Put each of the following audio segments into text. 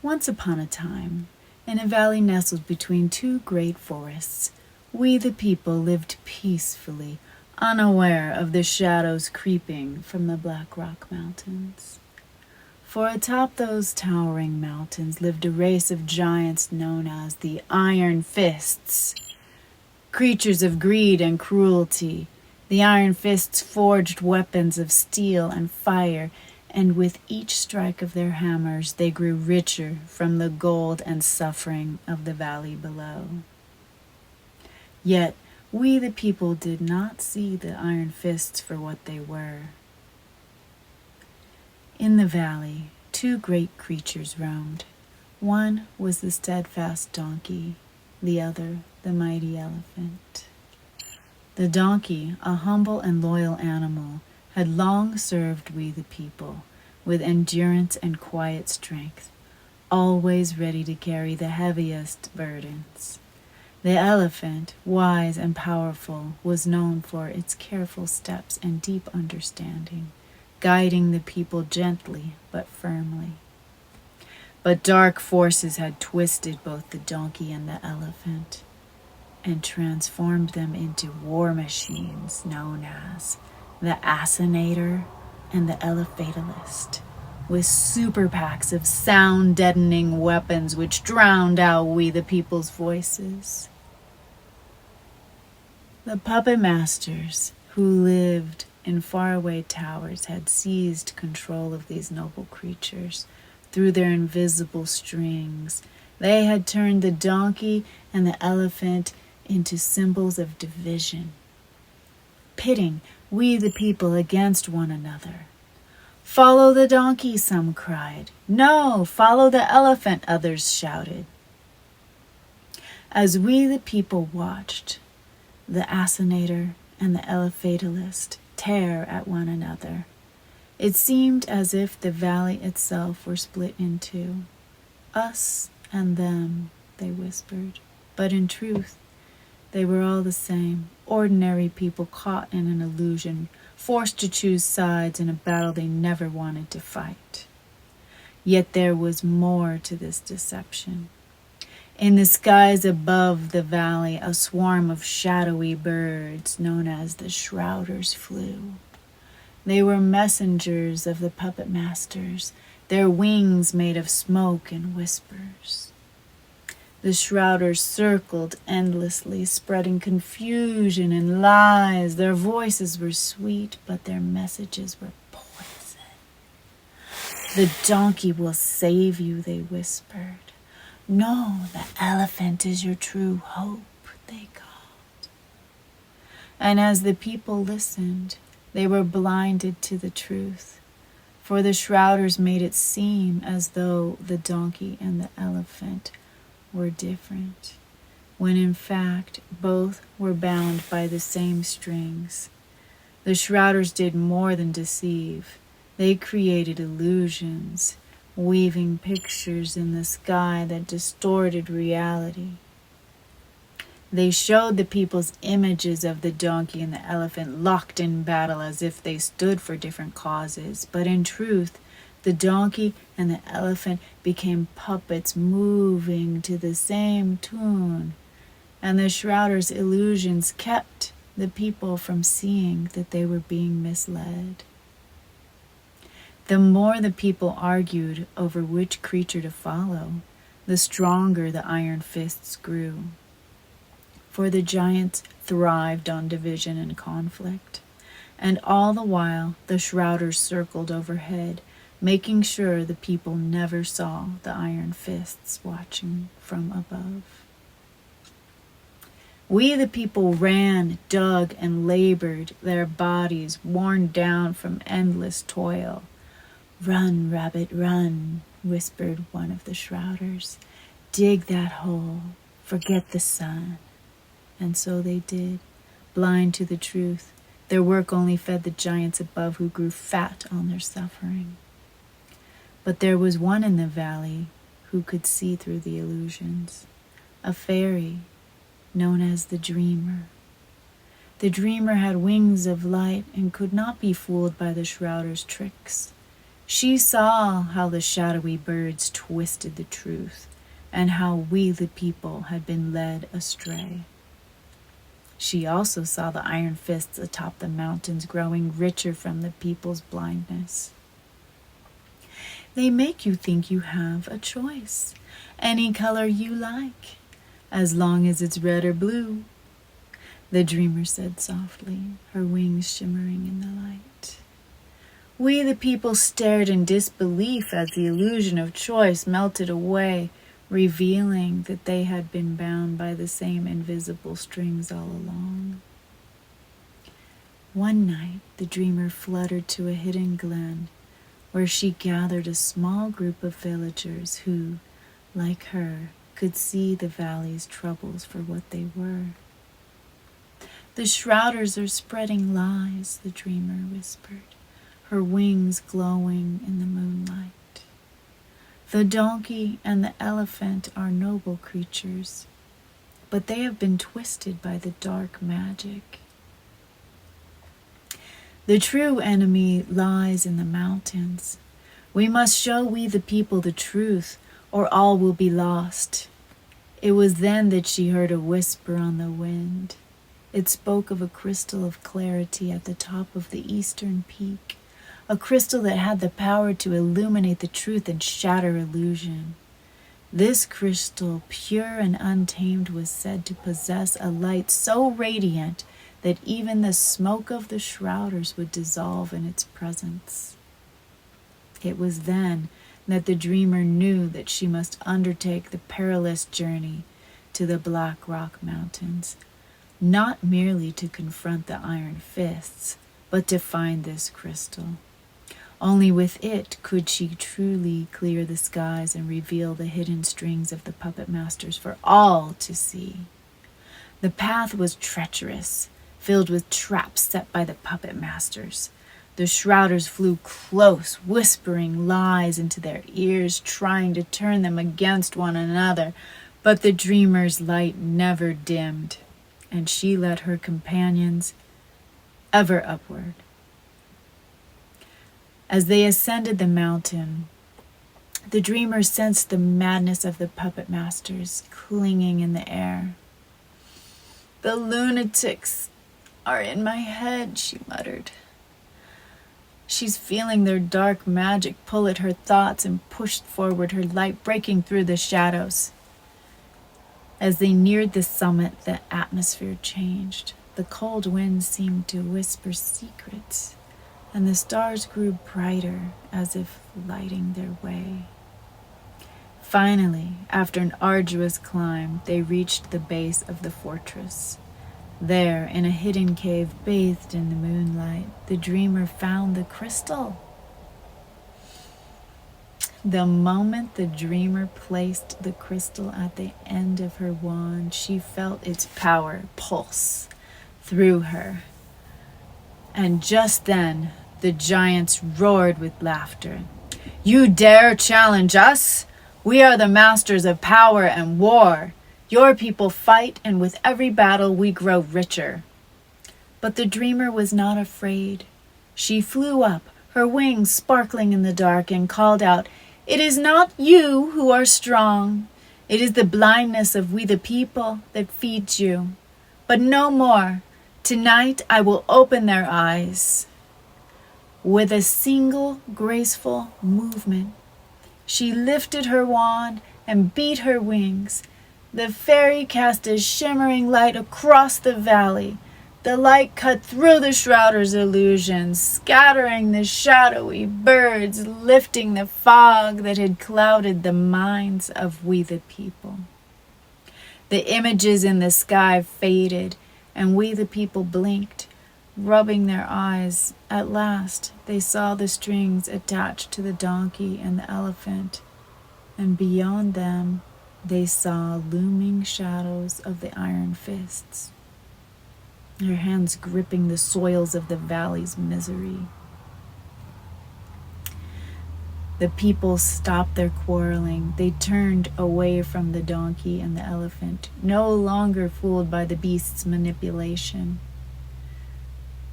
Once upon a time, in a valley nestled between two great forests, we the people lived peacefully, unaware of the shadows creeping from the Black Rock Mountains. For atop those towering mountains lived a race of giants known as the Iron Fists. Creatures of greed and cruelty, the Iron Fists forged weapons of steel and fire, and with each strike of their hammers they grew richer from the gold and suffering of the valley below. Yet we the people did not see the Iron Fists for what they were. In the valley, two great creatures roamed. One was the steadfast donkey, the other the mighty elephant. The donkey, a humble and loyal animal, had long served we the people with endurance and quiet strength, always ready to carry the heaviest burdens. The elephant, wise and powerful, was known for its careful steps and deep understanding, guiding the people gently but firmly. But dark forces had twisted both the donkey and the elephant and transformed them into war machines known as the Assassinator and the Elefatalist, with super packs of sound-deadening weapons which drowned out we the people's voices. The puppet masters who lived in faraway towers had seized control of these noble creatures through their invisible strings. They had turned the donkey and the elephant into symbols of division, pitting we the people against one another. "Follow the donkey," some cried. "No, follow the elephant," others shouted. As we the people watched the Assassinator and the Elefatalist tear at one another, it seemed as if the valley itself were split in two. "Us and them," they whispered, but in truth, they were all the same, ordinary people caught in an illusion, forced to choose sides in a battle they never wanted to fight. Yet there was more to this deception. In the skies above the valley, a swarm of shadowy birds known as the Shrouders flew. They were messengers of the puppet masters, their wings made of smoke and whispers. The Shrouders circled endlessly, spreading confusion and lies. Their voices were sweet, but their messages were poison. "The donkey will save you," they whispered. "No, the elephant is your true hope," they called. And as the people listened, they were blinded to the truth, for the Shrouders made it seem as though the donkey and the elephant were different, when in fact both were bound by the same strings. The Shrouders did more than deceive. They created illusions, weaving pictures in the sky that distorted reality. They showed the people's images of the donkey and the elephant locked in battle as if they stood for different causes, but in truth, the donkey and the elephant became puppets moving to the same tune, and the Shrouders' illusions kept the people from seeing that they were being misled. The more the people argued over which creature to follow, the stronger the Iron Fists grew. For the giants thrived on division and conflict, and all the while the Shrouders circled overhead, making sure the people never saw the Iron Fists watching from above. We the people ran, dug, and labored, their bodies worn down from endless toil. "Run, rabbit, run," whispered one of the Shrouders. "Dig that hole, forget the sun." And so they did, blind to the truth. Their work only fed the giants above who grew fat on their suffering. But there was one in the valley who could see through the illusions, a fairy known as the Dreamer. The Dreamer had wings of light and could not be fooled by the Shrouders' tricks. She saw how the shadowy birds twisted the truth, and how we the people had been led astray. She also saw the iron fists atop the mountains growing richer from the people's blindness. They make you think you have a choice, any color you like, as long as it's red or blue, the dreamer said softly, her wings shimmering in the light. We the people stared in disbelief as the illusion of choice melted away, revealing that they had been bound by the same invisible strings all along. One night, the dreamer fluttered to a hidden glen, where she gathered a small group of villagers who, like her, could see the valley's troubles for what they were. The Shrouders are spreading lies, the dreamer whispered, her wings glowing in the moonlight. The donkey and the elephant are noble creatures, but they have been twisted by the dark magic. The true enemy lies in the mountains. We must show we the people the truth, or all will be lost. It was then that she heard a whisper on the wind. It spoke of a crystal of clarity at the top of the eastern peak, a crystal that had the power to illuminate the truth and shatter illusion. This crystal, pure and untamed, was said to possess a light so radiant that even the smoke of the Shrouders would dissolve in its presence. It was then that the dreamer knew that she must undertake the perilous journey to the Black Rock Mountains, not merely to confront the iron fists, but to find this crystal. Only with it could she truly clear the skies and reveal the hidden strings of the puppet masters for all to see. The path was treacherous, filled with traps set by the puppet masters. The Shrouders flew close, whispering lies into their ears, trying to turn them against one another, but the dreamer's light never dimmed, and she led her companions ever upward. As they ascended the mountain, the dreamer sensed the madness of the puppet masters clinging in the air. The lunatics are in my head, she muttered. She's feeling their dark magic pull at her thoughts and pushed forward, her light breaking through the shadows. As they neared the summit, the atmosphere changed. The cold wind seemed to whisper secrets, and the stars grew brighter as if lighting their way. Finally, after an arduous climb, they reached the base of the fortress. There, in a hidden cave bathed in the moonlight, the dreamer found the crystal. The moment the dreamer placed the crystal at the end of her wand, she felt its power pulse through her. And just then, the giants roared with laughter. You dare challenge us? We are the masters of power and war. Your people fight, and with every battle we grow richer. But the dreamer was not afraid. She flew up, her wings sparkling in the dark, and called out, It is not you who are strong. It is the blindness of we the people that feeds you. But no more. Tonight I will open their eyes. With a single graceful movement, she lifted her wand and beat her wings. The Faerie cast a shimmering light across the valley. The light cut through the Shrouders' illusions, scattering the shadowy birds, lifting the fog that had clouded the minds of we the people. The images in the sky faded, and we the people blinked, rubbing their eyes. At last, they saw the strings attached to the donkey and the elephant, and beyond them, they saw looming shadows of the iron fists, their hands gripping the soils of the valley's misery. The people stopped their quarreling. They turned away from the donkey and the elephant, no longer fooled by the beast's manipulation.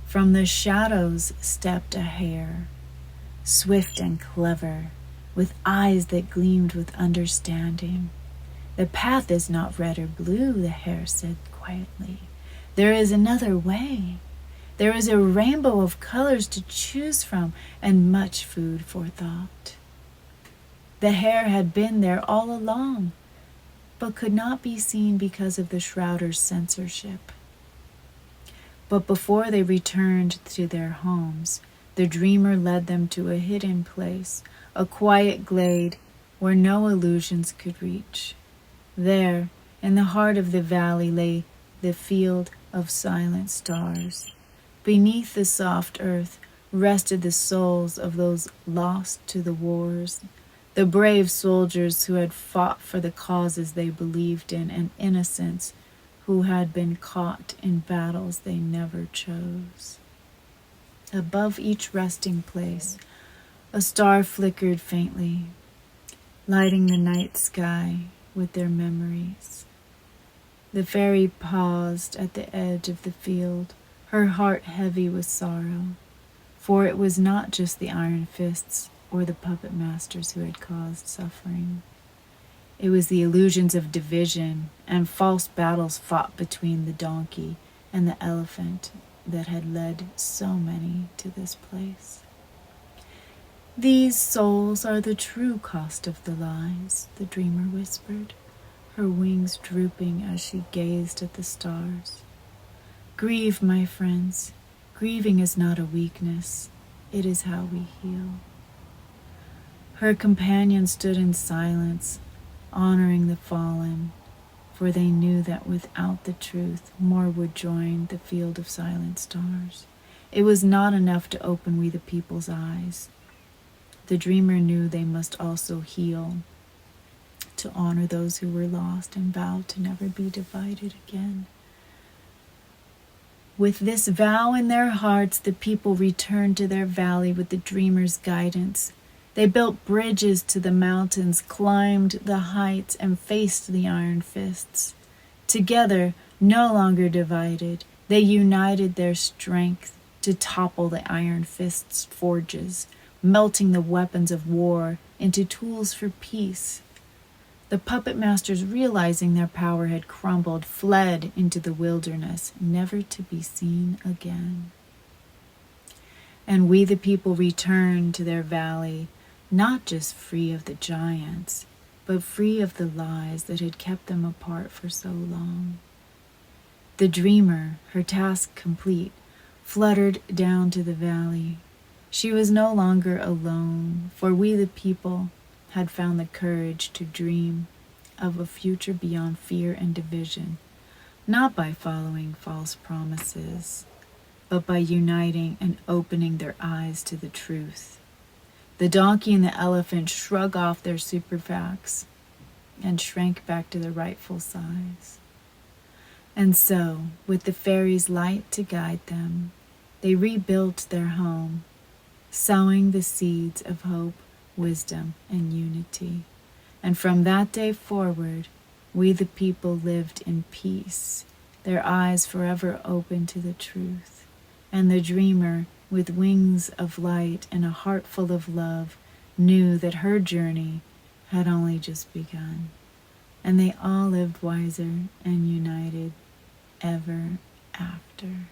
From the shadows stepped a hare, swift and clever, with eyes that gleamed with understanding. The path is not red or blue, the hare said quietly. There is another way. There is a rainbow of colors to choose from and much food for thought. The hare had been there all along, but could not be seen because of the Shrouders' censorship. But before they returned to their homes, the dreamer led them to a hidden place, a quiet glade where no illusions could reach. There, in the heart of the valley, lay the field of silent stars. Beneath the soft earth rested the souls of those lost to the wars, the brave soldiers who had fought for the causes they believed in, and innocents who had been caught in battles they never chose. Above each resting place, a star flickered faintly, lighting the night sky with their memories. The fairy paused at the edge of the field, her heart heavy with sorrow, for it was not just the iron fists or the puppet masters who had caused suffering. It was the illusions of division and false battles fought between the donkey and the elephant that had led so many to this place. These souls are the true cost of the lies, the dreamer whispered, her wings drooping as she gazed at the stars. Grieve, my friends. Grieving is not a weakness. It is how we heal. Her companions stood in silence, honoring the fallen, for they knew that without the truth, more would join the field of silent stars. It was not enough to open we the people's eyes. The dreamer knew they must also heal, to honor those who were lost and vow to never be divided again. With this vow in their hearts, the people returned to their valley with the dreamer's guidance. They built bridges to the mountains, climbed the heights, and faced the iron fists. Together, no longer divided, they united their strength to topple the iron fists' forges, melting the weapons of war into tools for peace. The puppet masters, realizing their power had crumbled, fled into the wilderness, never to be seen again. And we the people returned to their valley, not just free of the giants, but free of the lies that had kept them apart for so long. The dreamer, her task complete, fluttered down to the valley. She was no longer alone, for we the people had found the courage to dream of a future beyond fear and division, not by following false promises, but by uniting and opening their eyes to the truth. The donkey and the elephant shrugged off their superfacts and shrank back to their rightful size. And so, with the fairy's light to guide them, they rebuilt their home, sowing the seeds of hope, wisdom, and unity. And from that day forward, we the people lived in peace, their eyes forever open to the truth. And the dreamer, with wings of light and a heart full of love, knew that her journey had only just begun. And they all lived wiser and united ever after.